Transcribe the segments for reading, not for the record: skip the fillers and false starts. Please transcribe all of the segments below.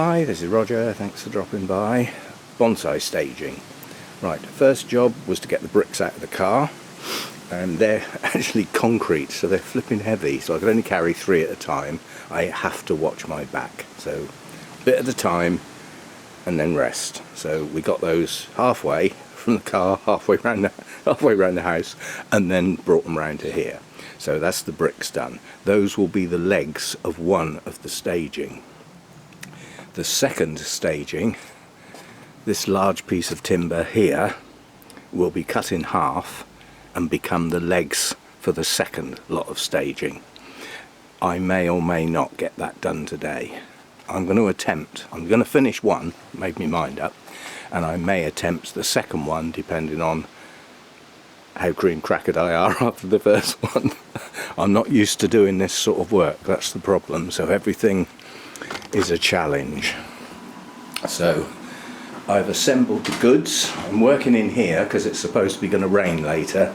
Hi, this is Roger, thanks for dropping by. Bonsai staging. Right, first job was to get the bricks out of the car, and they're actually concrete, so they're flipping heavy, so I can only carry 3 at a time. I have to watch my back, so a bit at a time and then rest. So we got those halfway from the car, halfway around the house, and then brought them round to here. So that's the bricks done. Those will be the legs of one of the staging. The second staging, this large piece of timber here, will be cut in half and become the legs for the second lot of staging. I may or may not get that done today. I'm going to finish one, made my mind up, and I may attempt the second one depending on how cream crackered I are after the first one. I'm not used to doing this sort of work, that's the problem, so everything is a challenge. So I've assembled the goods. I'm working in here because it's supposed to be going to rain later,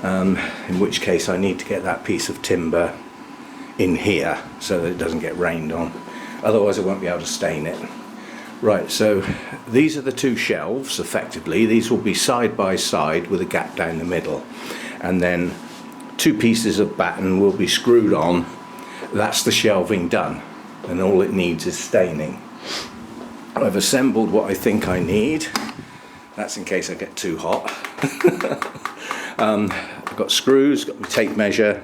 in which case I need to get that piece of timber in here so that it doesn't get rained on, otherwise I won't be able to stain it. Right, so these are the 2 shelves effectively. These will be side by side with a gap down the middle, and then 2 pieces of batten will be screwed on. That's the shelving done, and all it needs is staining. I've assembled what I think I need. That's in case I get too hot. I've got screws, got my tape measure,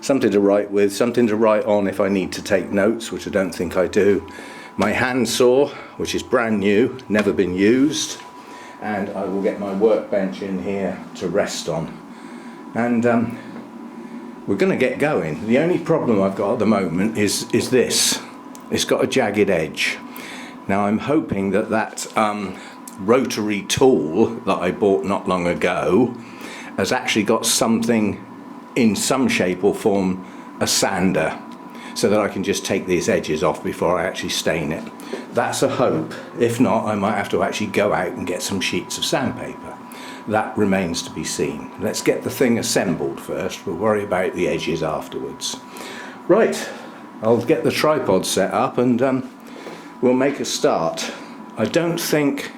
something to write with, something to write on if I need to take notes, which I don't think I do. My hand saw, which is brand new, never been used, and I will get my workbench in here to rest on. And we're going to get going. The only problem I've got at the moment is this. It's got a jagged edge. Now I'm hoping that rotary tool that I bought not long ago has actually got something in some shape or form, a sander, so that I can just take these edges off before I actually stain it. That's a hope. If not, I might have to actually go out and get some sheets of sandpaper. That remains to be seen. Let's get the thing assembled first. We'll worry about the edges afterwards. Right, I'll get the tripod set up and we'll make a start. I don't think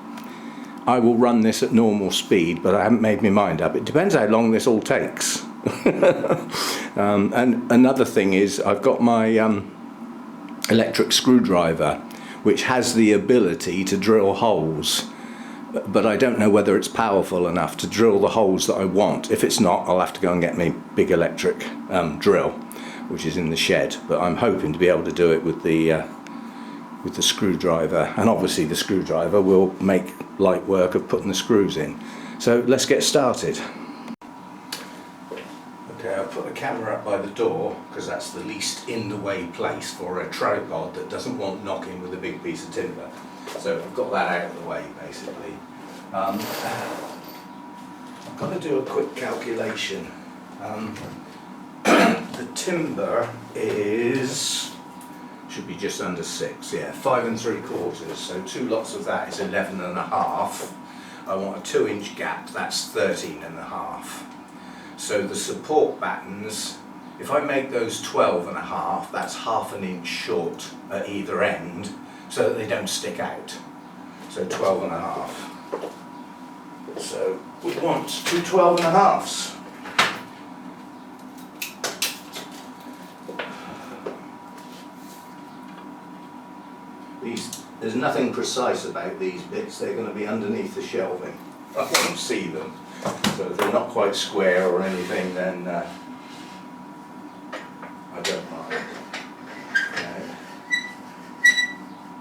I will run this at normal speed, but I haven't made my mind up. It depends how long this all takes. And another thing is I've got my electric screwdriver, which has the ability to drill holes, but I don't know whether it's powerful enough to drill the holes that I want. If it's not, I'll have to go and get my big electric drill, which is in the shed, but I'm hoping to be able to do it with the screwdriver, and obviously the screwdriver will make light work of putting the screws in. So let's get started. Okay, I'll put the camera up by the door because that's the least in the way place for a tripod that doesn't want knocking with a big piece of timber. So I've got that out of the way basically. I've got to do a quick calculation. The timber should be just under 6, yeah, 5 3/4, so 2 lots of that is 11 1/2. I want a 2-inch gap, that's 13 1/2. So the support battens, if I make those 12 1/2, that's 1/2 inch short at either end, so that they don't stick out. So 12 1/2. So we want 2 12 1/2s. There's nothing precise about these bits. They're going to be underneath the shelving. I won't see them. So if they're not quite square or anything, then I don't mind.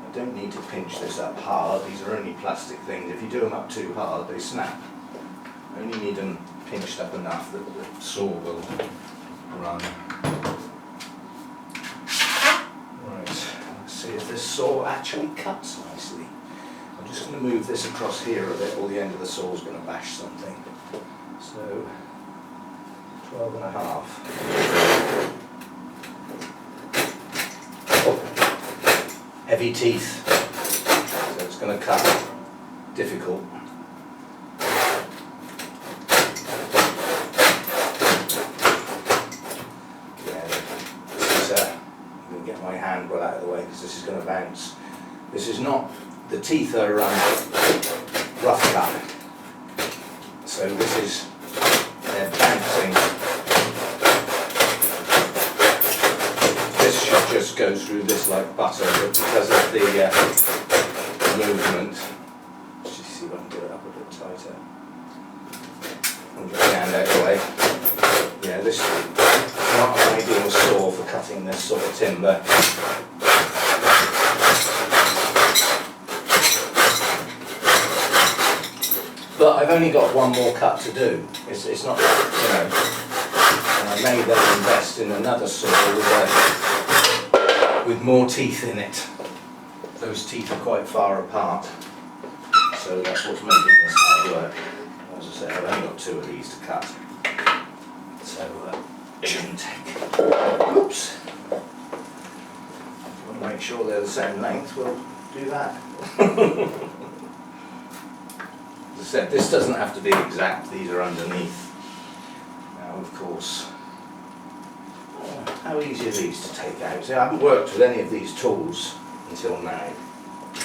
I don't need to pinch this up hard. These are only plastic things. If you do them up too hard, they snap. I only need them pinched up enough that the saw will run. See if this saw actually cuts nicely. I'm just going to move this across here a bit, or the end of the saw is going to bash something. So 12 1/2. Oh, heavy teeth, so it's going to cut. Difficult. Yeah, this is get my hand well out of the way because this is going to bounce. This is not, the teeth are rough cut, so this is, they're bouncing. This should just go through this like butter, but because of the movement, let's just see if I can do it up a bit tighter. I'll get the hand out of the way. Yeah, this is not an ideal saw for cutting this sort of timber. But I've only got one more cut to do. It's not, you know, and I may then invest in another saw with more teeth in it. Those teeth are quite far apart, so that's what's making this hard work. As I say, I've only got 2 of these to cut, so it shouldn't take. Oops. If you want to make sure they're the same length, we'll do that. As I said, this doesn't have to be exact, these are underneath. Now of course, how easy are these to take out? See, I haven't worked with any of these tools until now. They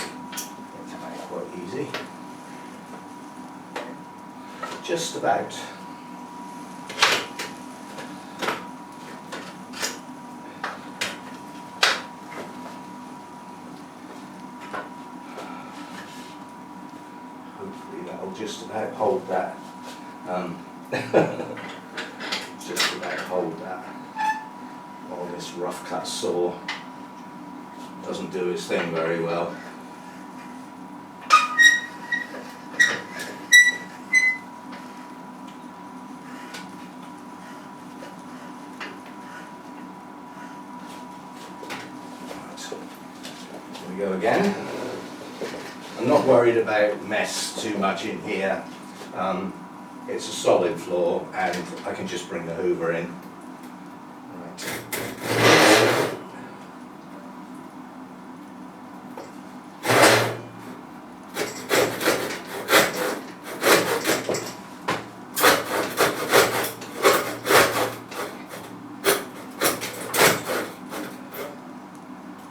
come out quite easy. Just about. Just about hold that. Just about hold that. While this rough cut saw doesn't do its thing very well. Right. Here we go again. I'm not worried about mess too much in here. It's a solid floor and I can just bring the hoover in. Right.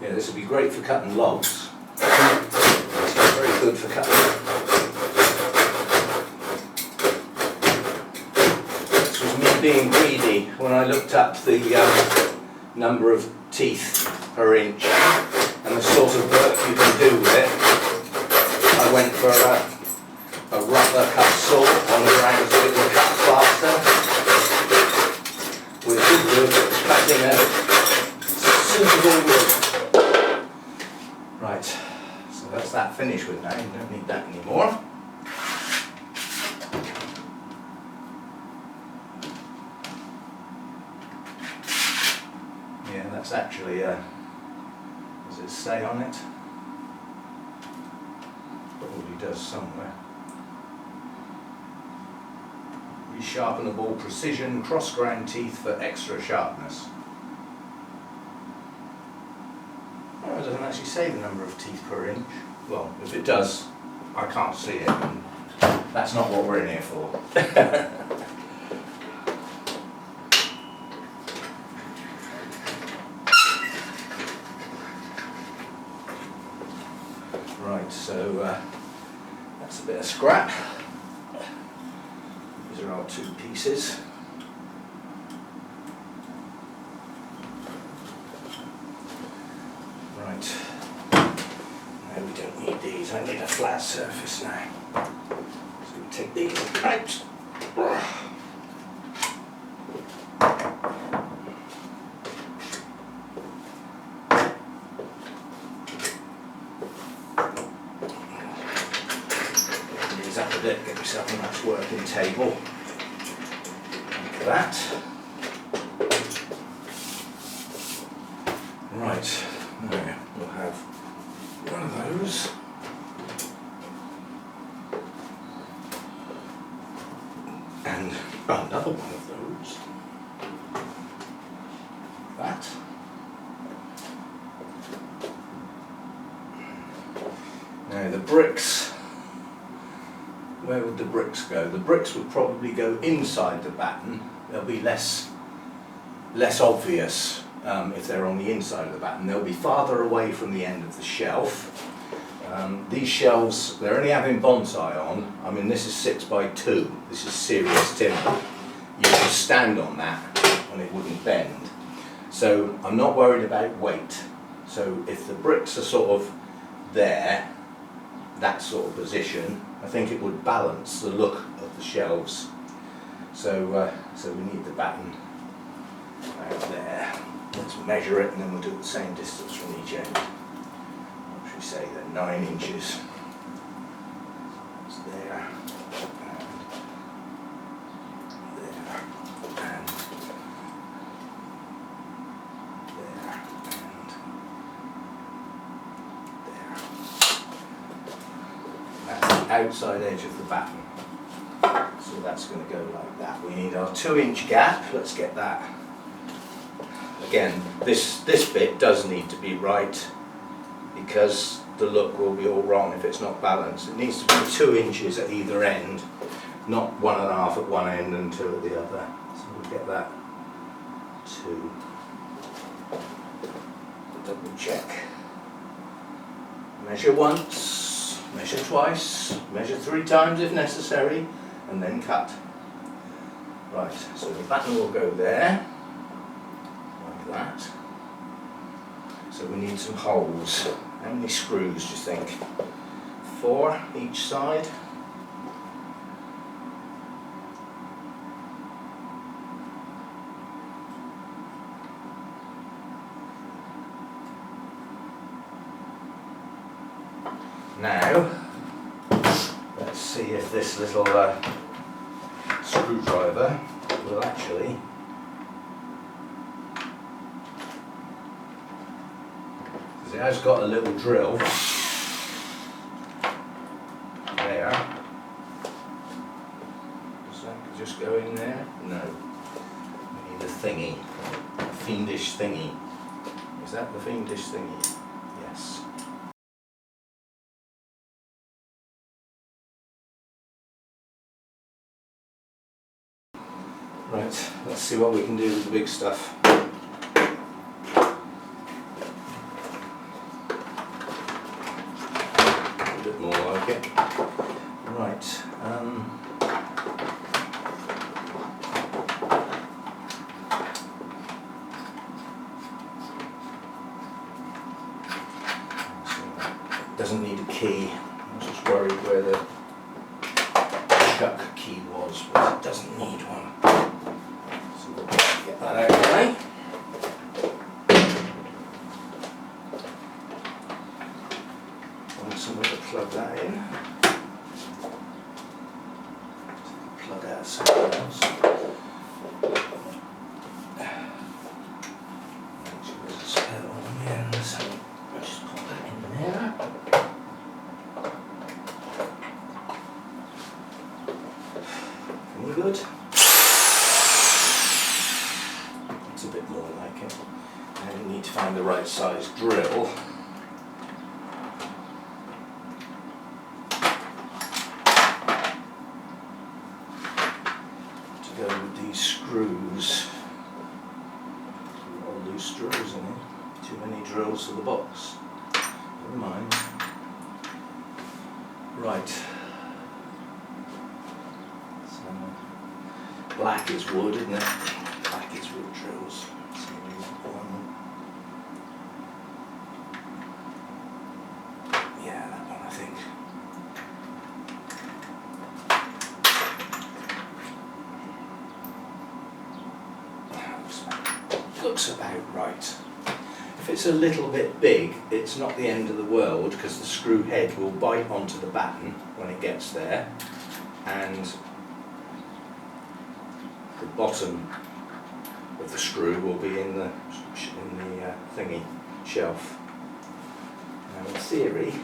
Yeah, this would be great for cutting logs. Very good for cutting. This was me being greedy when I looked up the number of teeth per inch and the sort of work you can do with it. I went for a rougher cut saw on the ground so it would cut faster. With good wood, cutting a suitable wood. Right. So that's that finished with now, you don't need that anymore. Yeah, that's actually, does it say on it? Probably does somewhere. Resharpenable precision cross ground teeth for extra sharpness. It doesn't actually say the number of teeth per inch. Well, if it does, I can't see it. And that's not what we're in here for. Right, so that's a bit of scrap. These are our 2 pieces. Right, now we don't need these, I need a flat surface now. So we take these out. Open these up a bit, get yourself a nice working table. Like that. Right. Now we'll have one of those. And another one of those. That. Now the bricks, where would the bricks go? The bricks would probably go inside the batten. They'll be less obvious if they're on the inside of the batten. They'll be farther away from the end of the shelf, These shelves, they're only having Bonsai on. I mean, this is 6x2. This is serious timber. You could stand on that and it wouldn't bend. So I'm not worried about weight. So if the bricks are sort of there, that sort of position, I think it would balance the look of the shelves. So we need the batten out there. Let's measure it and then we'll do the same distance from each end. What should we say? They're 9 inches. It's there, and there, and there, and there. That's the outside edge of the batten. So that's going to go like that. We need our 2-inch gap. Let's get that. Again, this bit does need to be right because the look will be all wrong if it's not balanced. It needs to be 2 inches at either end, not 1.5 at one end and 2 at the other. So we'll get that 2. Double check. Measure once, measure twice, measure 3 times if necessary, and then cut. Right, so the batten will go there, like that. So we need some holes. How many screws do you think? 4 each side. Now, let's see if this little screwdriver will actually it has got a little drill there. Does that just go in there? No. We need a thingy. A fiendish thingy. Is that the fiendish thingy? Yes. Right, let's see what we can do with the big stuff. More like it. Right. Doesn't need a key. I was just worried where the chuck key was, but it doesn't need one. So we'll get that out of the way. Somewhere to plug that in. Plug out something else. Make sure there's a spare one on the end, so I'll just pop that in there. Any good? It's a bit more like it. And you need to find the right size drill. Go with these screws. A lot of loose drills in it. Too many drills for the box. Never mind. Right. So, black is wood, isn't it? Black is wood drills. So we want one. Yeah, that one I think. Looks about right. If it's a little bit big, it's not the end of the world because the screw head will bite onto the batten when it gets there, and the bottom of the screw will be in the thingy shelf. Now, in theory,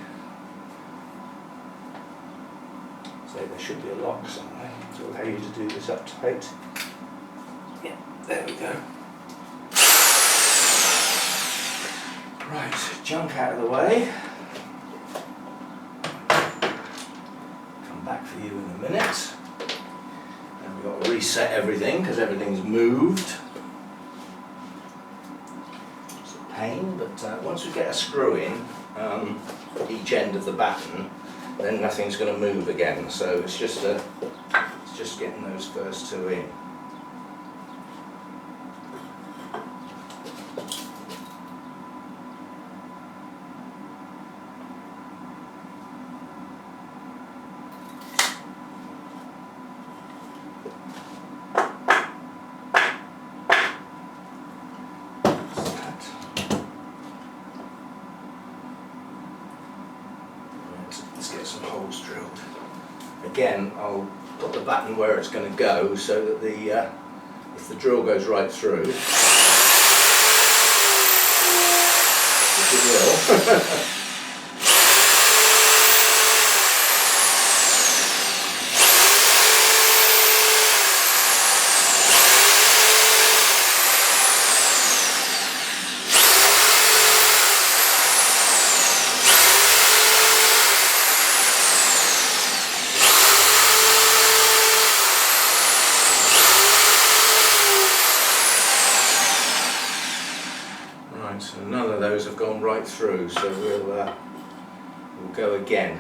so there should be a lock somewhere to allow you to do this up tight. Yeah, there we go. Right, junk out of the way. Come back for you in a minute. And we've got to reset everything because everything's moved. It's a pain, but once we get a screw in, each end of the batten, then nothing's going to move again. So it's just getting those first two in. Let's get some holes drilled. Again, I'll put the batten where it's going to go so that if the drill goes right through, which it will, so none of those have gone right through, so we'll go again.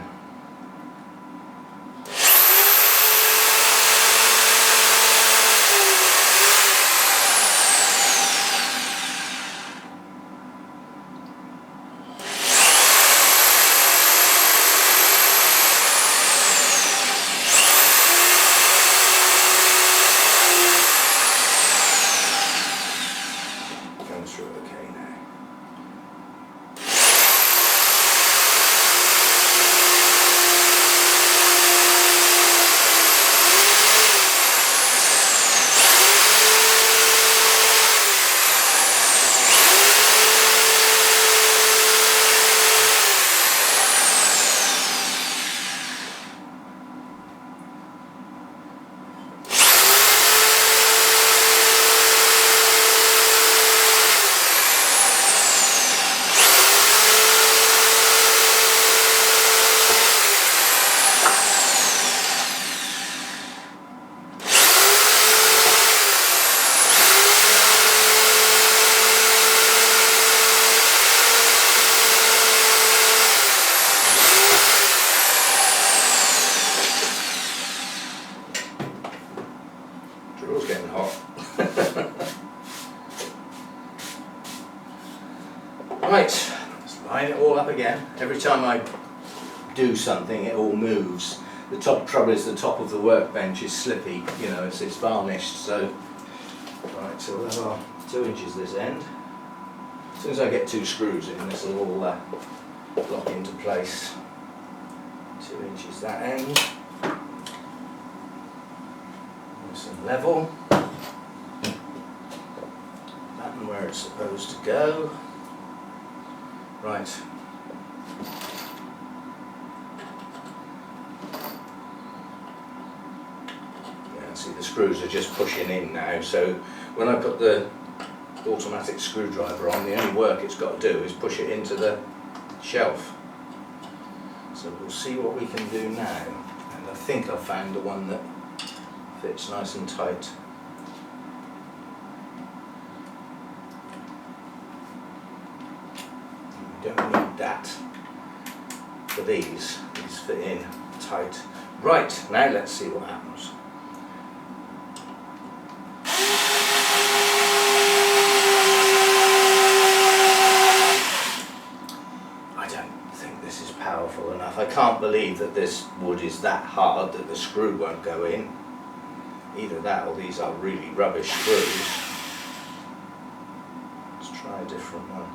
Going through okay now. Drill's getting hot. Right, let's line it all up again. Every time I do something, it all moves. The trouble is the top of the workbench is slippy, you know, it's varnished. So, right, so we'll have our 2 inches this end. As soon as I get 2 screws in, this will all lock into place. 2 inches that end. Nice and level. Batten where it's supposed to go. Right. Yeah, see the screws are just pushing in now, so when I put the automatic screwdriver on, the only work it's got to do is push it into the shelf. So we'll see what we can do now, and I think I've found the one that fits nice and tight. We don't need that for these fit in tight. Right, now let's see what happens. I don't think this is powerful enough. I can't believe that this wood is that hard that the screw won't go in. Either that or these are really rubbish screws. Let's try a different one.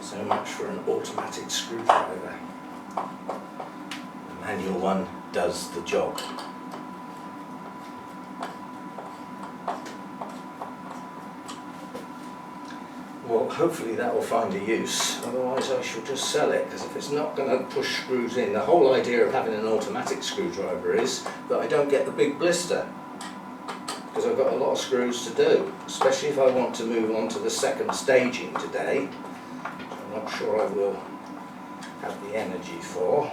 So much for an automatic screwdriver. The manual one does the job. What Well, hopefully that will find a use, otherwise I shall just sell it, because if it's not going to push screws in, the whole idea of having an automatic screwdriver is that I don't get the big blister, because I've got a lot of screws to do, especially if I want to move on to the second staging today, which I'm not sure I will have the energy for.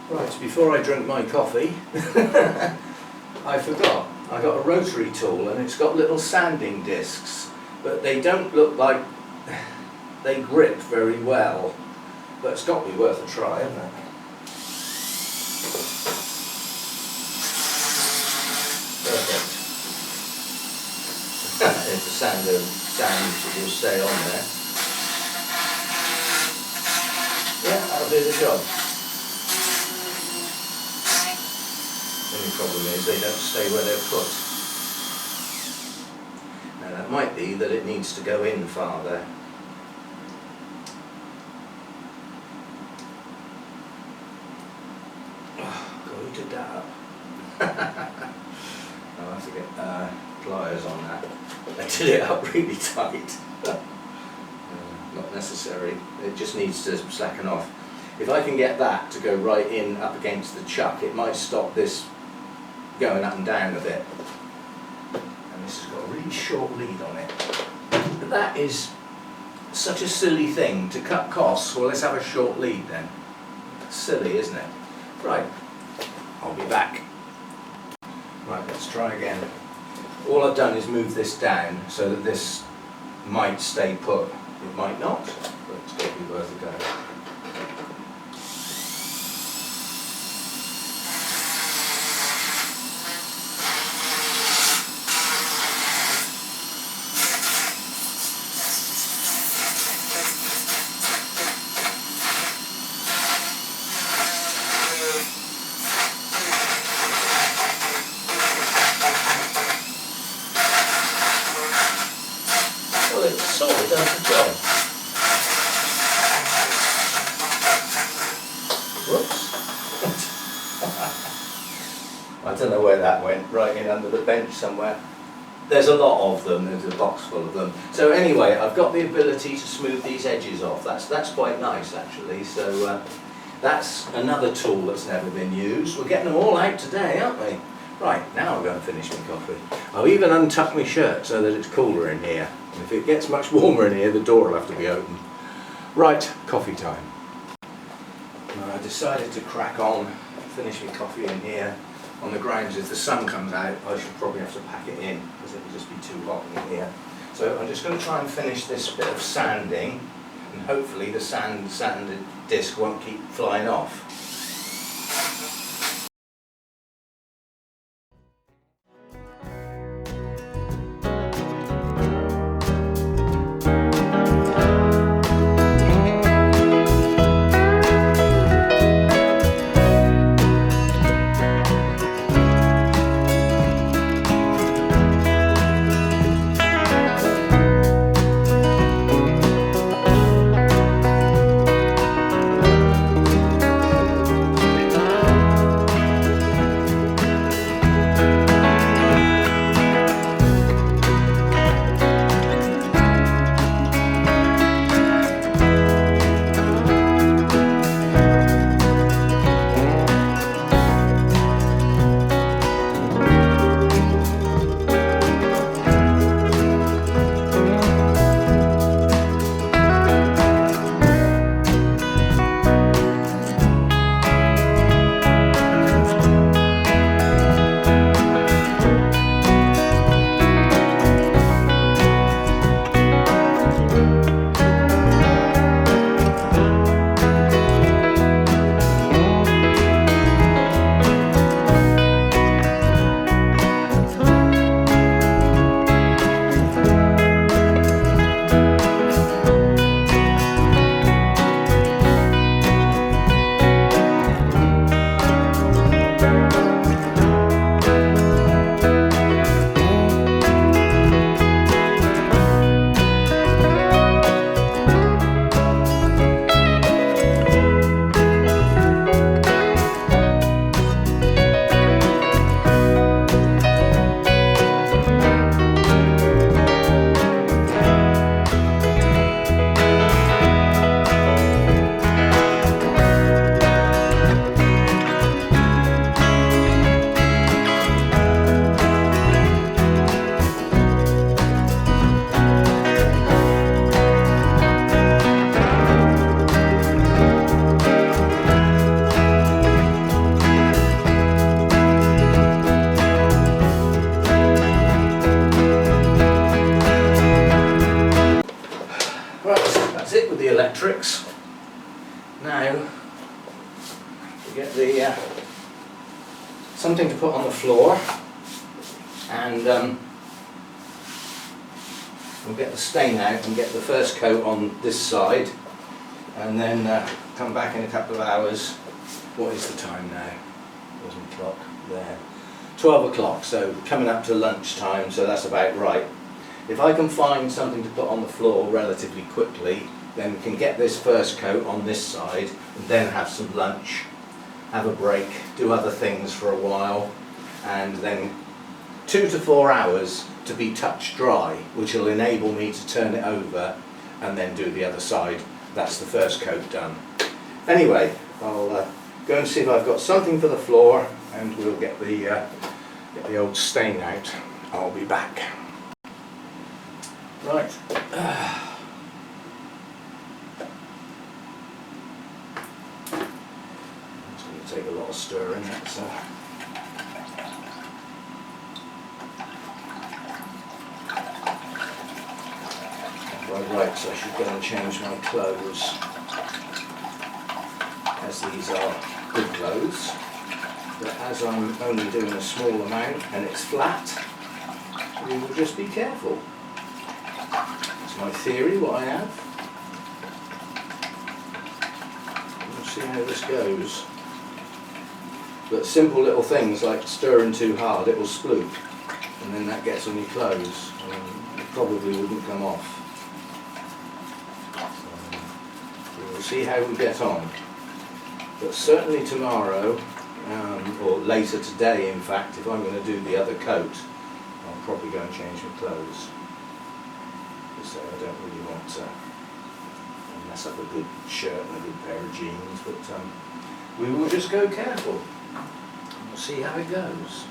Right, before I drink my coffee, I forgot. I got a rotary tool and it's got little sanding discs, but they don't look like they grip very well. But it's got to be worth a try, hasn't it? Perfect. If the sand will stay on there. Yeah, that'll do the job. The only problem is they don't stay where they're put. Now that might be that it needs to go in farther. Oh, God, who did that up? I'll have to get pliers on that. I did it up really tight. Not necessary, it just needs to slacken off. If I can get that to go right in up against the chuck, it might stop this going up and down a bit. And this has got a really short lead on it. But that is such a silly thing to cut costs. Well, let's have a short lead then. Silly, isn't it? Right, I'll be back. Right, let's try again. All I've done is move this down so that this might stay put. It might not, but it's got to be worth a go. Well, it sort of does the job. Whoops. I don't know where that went, right in under the bench somewhere. There's a lot of them, there's a box full of them. So anyway, I've got the ability to smooth these edges off. That's quite nice actually. So that's another tool that's never been used. We're getting them all out today, aren't we? Right, now I'm going to finish my coffee. I'll even untuck my shirt so that it's cooler in here. And if it gets much warmer in here, the door will have to be open. Right, coffee time. Well, I decided to crack on, finish my coffee in here, on the grounds if the sun comes out, I should probably have to pack it in, because it would just be too hot in here. So I'm just going to try and finish this bit of sanding, and hopefully the sanded disc won't keep flying off. Now, we get the something to put on the floor, and we'll get the stain out and get the first coat on this side, and then come back in a couple of hours. What is the time now? Where's my clock? There. 12 o'clock, so coming up to lunchtime, so that's about right. If I can find something to put on the floor relatively quickly, then we can get this first coat on this side and then have some lunch, have a break, do other things for a while, and then 2 to 4 hours to be touch dry, which will enable me to turn it over and then do the other side. That's the first coat done. Anyway, I'll go and see if I've got something for the floor, and we'll get the old stain out. I'll be back. Right. It's going to take a lot of stirring. That's right, so I should go and change my clothes, as these are good clothes. But as I'm only doing a small amount and it's flat, we will just be careful. That's my theory, what I have. We'll see how this goes. But simple little things like stirring too hard, it will sploot, and then that gets on your clothes, and it probably wouldn't come off. So we'll see how we get on. But certainly tomorrow, or later today in fact, if I'm going to do the other coat, I'll probably go and change my clothes. So I don't really want to mess up a good shirt and a good pair of jeans, but we will just go careful. We'll see how it goes.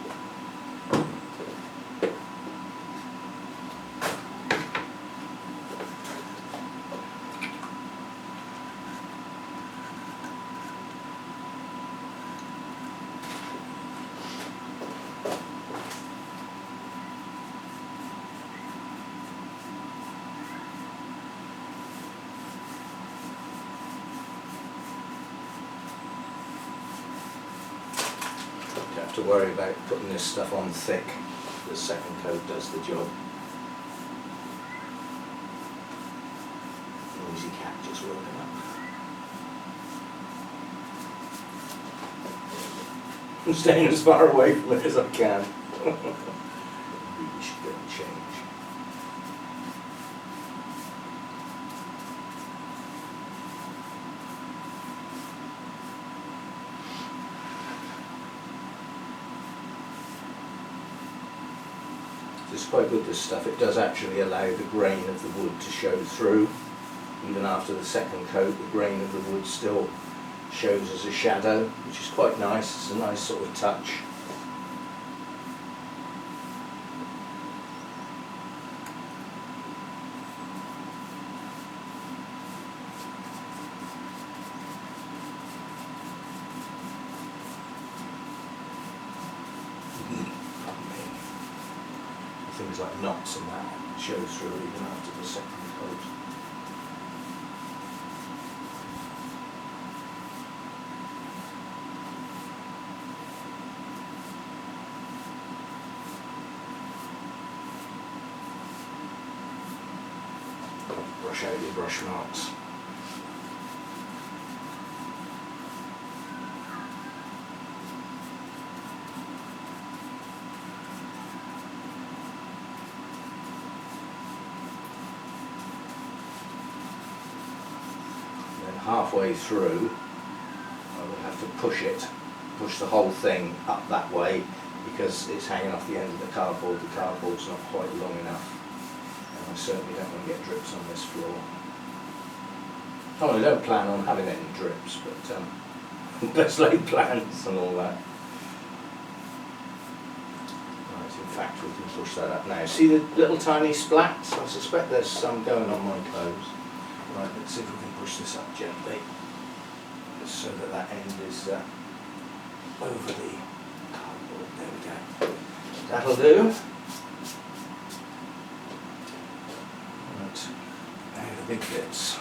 Don't have to worry about putting this stuff on thick. The second coat does the job. Noisy cat just woken up. I'm staying as far away from it as I can. Really should go and change. It's quite good, this stuff. It does actually allow the grain of the wood to show through. Even after the second coat, the grain of the wood still shows as a shadow, which is quite nice. It's a nice sort of touch. Things like knots and that show through even after the second coat. Brush out your brush marks. Halfway through, I will have to push the whole thing up that way, because it's hanging off the end of the cardboard. The cardboard's not quite long enough, and I certainly don't want to get drips on this floor. Oh, I don't plan on having any drips, but let's lay plans and all that. Right, in fact, we can push that up now. See the little tiny splats? I suspect there's some going on my clothes. Right, let's see if we can push this up gently, just so that that end is over the cardboard. There we go. That'll do. Right, now the big bits.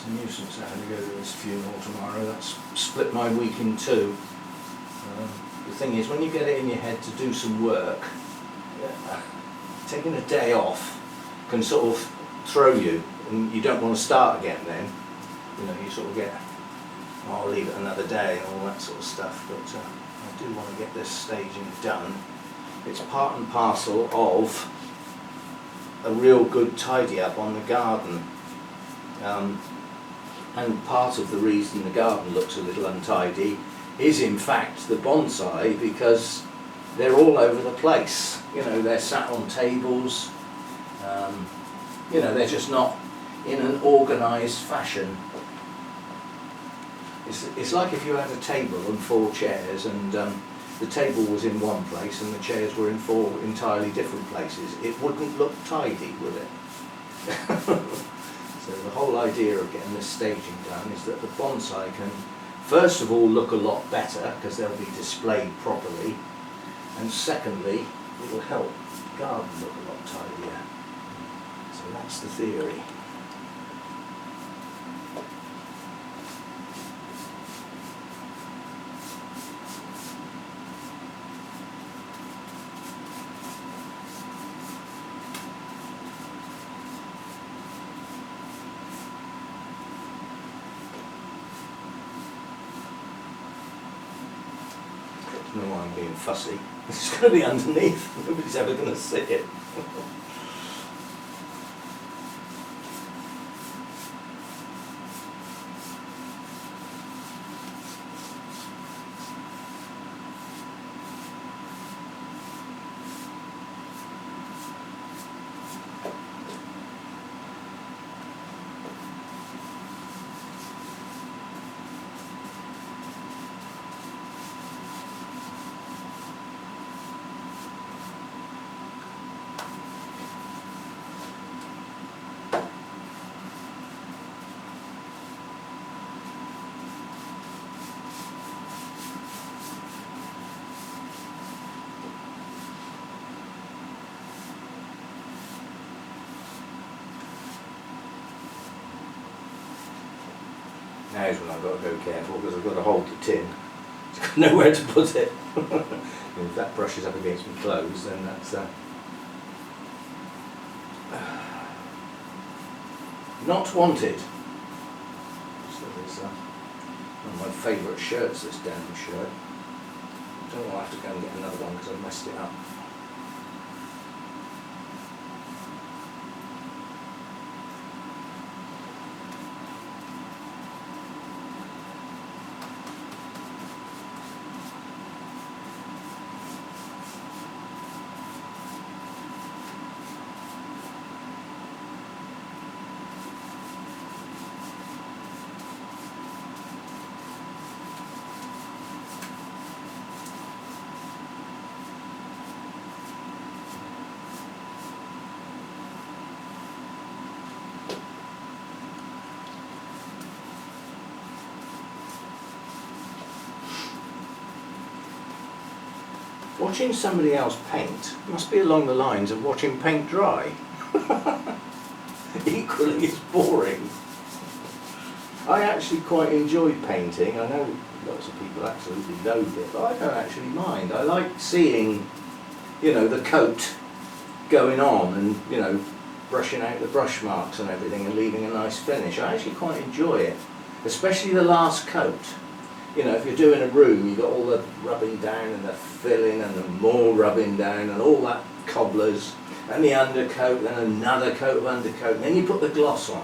a nuisance having to go to this funeral tomorrow. That's split my week in two. The thing is, when you get it in your head to do some work, taking a day off can sort of throw you, and you don't want to start again then. You know, you sort of get, oh, I'll leave it another day and all that sort of stuff, but I do want to get this staging done. It's part and parcel of a real good tidy up on the garden. And part of the reason the garden looks a little untidy is in fact the bonsai, because they're all over the place. You know, they're sat on tables, you know, they're just not in an organised fashion. It's like if you had a table and 4 chairs, and the table was in one place and the chairs were in 4 entirely different places. It wouldn't look tidy, would it? So the whole idea of getting this staging done is that the bonsai can first of all look a lot better because they'll be displayed properly, and secondly it will help the garden look a lot tidier. So that's the theory. I don't know why I'm being fussy. It's going to be underneath. Nobody's ever going to see it. Now's when I've got to go careful because I've got to hold the tin. I've got nowhere to put it. If that brushes up against my clothes, then that's not wanted. So there's one of my favourite shirts, this denim shirt. I don't know, I'll have to go and get another one because I messed it up. Watching somebody else paint must be along the lines of watching paint dry. Equally, it's boring. I actually quite enjoy painting. I know lots of people absolutely loathe it, but I don't actually mind. I like seeing, you know, the coat going on and, you know, brushing out the brush marks and everything and leaving a nice finish. I actually quite enjoy it, especially the last coat. You know, if you're doing a room, you've got all the rubbing down and the filling and the more rubbing down and all that cobblers and the undercoat and another coat of undercoat, and then you put the gloss on.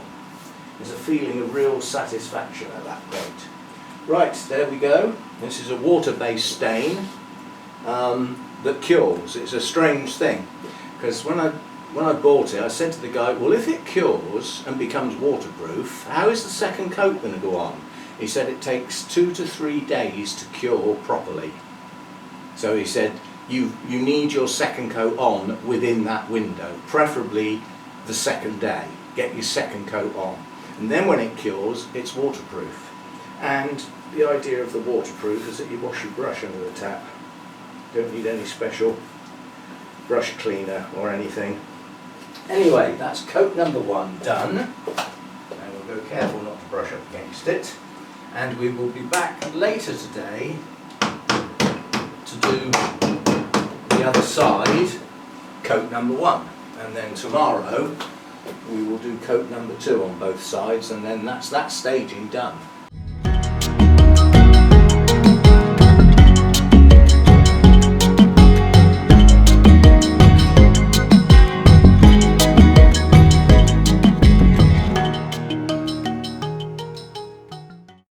There's a feeling of real satisfaction at that point. Right, there we go. This is a water-based stain that cures. It's a strange thing, because when I bought it, I said to the guy, well, if it cures and becomes waterproof, how is the second coat going to go on? He said it takes 2 to 3 days to cure properly. So he said you need your second coat on within that window, preferably the second day. Get your second coat on. And then when it cures, it's waterproof. And the idea of the waterproof is that you wash your brush under the tap. Don't need any special brush cleaner or anything. Anyway, that's coat number 1 done. And we'll go careful not to brush up against it, and we will be back later today to do the other side, coat number 1, and then tomorrow we will do coat number 2 on both sides, and then that's that staging done.